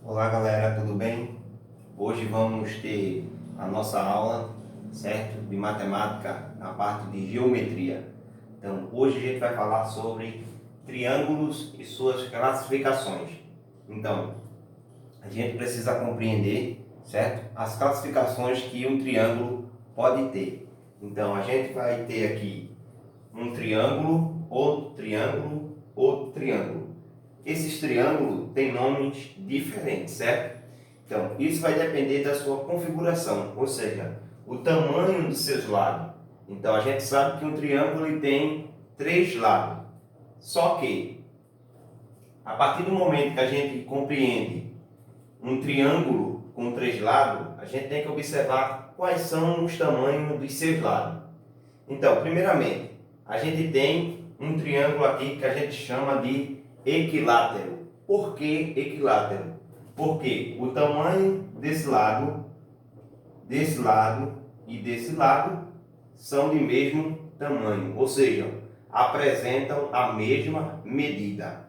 Olá galera, tudo bem? Hoje vamos ter a nossa aula, certo? De matemática na parte de geometria. Então, hoje a gente vai falar sobre triângulos e suas classificações. Então, a gente precisa compreender, certo? As classificações que um triângulo pode ter. Então, a gente vai ter aqui um triângulo, outro triângulo, outro triângulo. Esses triângulos têm nomes diferentes, certo? Então, isso vai depender da sua configuração, ou seja, o tamanho dos seus lados. Então, a gente sabe que um triângulo ele tem 3 lados. Só que, a partir do momento que a gente compreende um triângulo com 3 lados, a gente tem que observar quais são os tamanhos dos seus lados. Então, primeiramente, a gente tem um triângulo aqui que a gente chama de equilátero. Por que equilátero? Porque o tamanho desse lado e desse lado são de mesmo tamanho, ou seja, apresentam a mesma medida.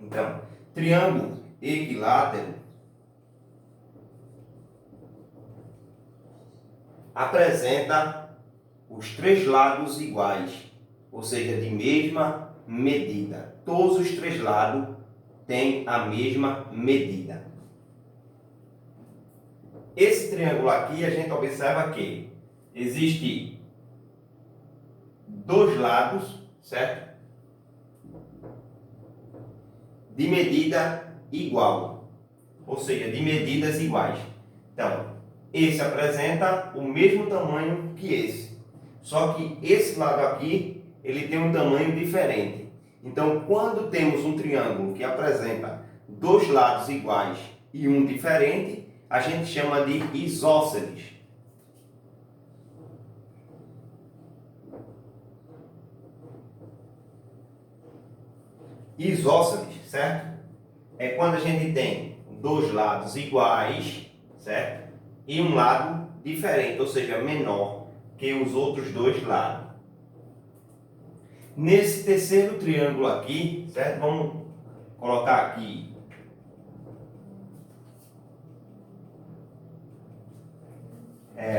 Então, triângulo equilátero apresenta os 3 lados iguais, ou seja, de mesma medida. Todos os 3 lados têm a mesma medida. Esse triângulo aqui, a gente observa que existe 2 lados, certo? De medida igual, ou seja, de medidas iguais. Então, esse apresenta o mesmo tamanho que esse. Só que esse lado aqui, ele tem um tamanho diferente. Então, quando temos um triângulo que apresenta 2 lados iguais e um diferente, a gente chama de isósceles. Isósceles, certo? É quando a gente tem 2 lados iguais, certo? E um lado diferente, ou seja, menor que os outros 2 lados. Nesse terceiro triângulo aqui, certo? Vamos colocar aqui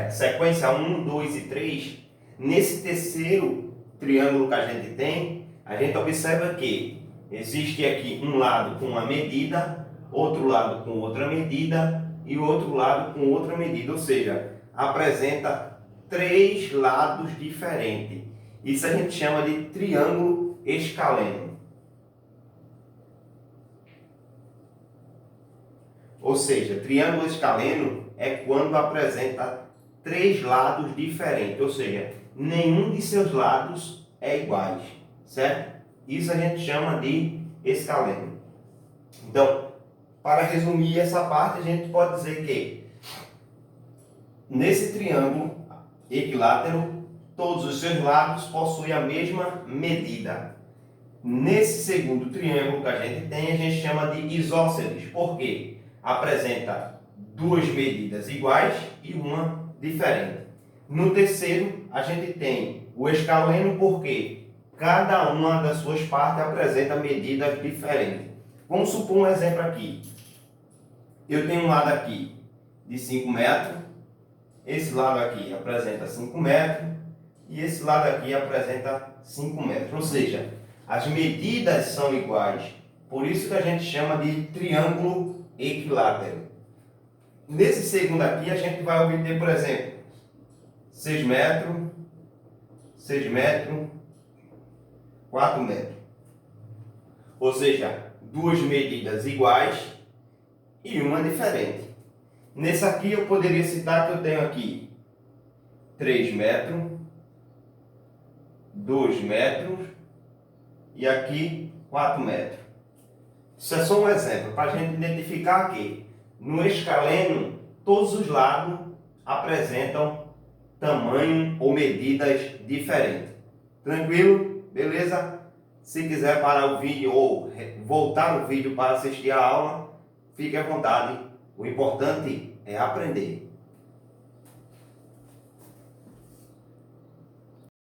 sequência 1, 2 e 3. Nesse terceiro triângulo que a gente observa que existe aqui um lado com uma medida, outro lado com outra medida e outro lado com outra medida, ou seja, apresenta 3 lados diferentes. Isso a gente chama de triângulo escaleno. Ou seja, triângulo escaleno é quando apresenta 3 lados diferentes, ou seja, nenhum de seus lados é iguais, certo? Isso a gente chama de escaleno. Então, para resumir essa parte, a gente pode dizer que nesse triângulo equilátero, todos os seus lados possuem a mesma medida. Nesse segundo triângulo que a gente chama de isósceles, porque apresenta 2 medidas iguais e uma diferente. No terceiro, a gente tem o escaleno, porque cada uma das suas partes apresenta medidas diferentes. Vamos supor um exemplo aqui. Eu tenho um lado aqui de 5 metros, esse lado aqui apresenta 5 metros e esse lado aqui apresenta 5 metros. Ou seja, as medidas são iguais. Por isso que a gente chama de triângulo equilátero. Nesse segundo aqui, a gente vai obter, por exemplo, 6 metros, 6 metros, 4 metros. Ou seja, 2 medidas iguais e uma diferente. Nesse aqui eu poderia citar que eu tenho aqui 3 metros, 2 metros e aqui 4 metros. Isso é só um exemplo para a gente identificar que no escaleno todos os lados apresentam tamanho ou medidas diferentes. Tranquilo? Beleza? Se quiser parar o vídeo ou voltar o vídeo para assistir a aula, fique à vontade. O importante é aprender.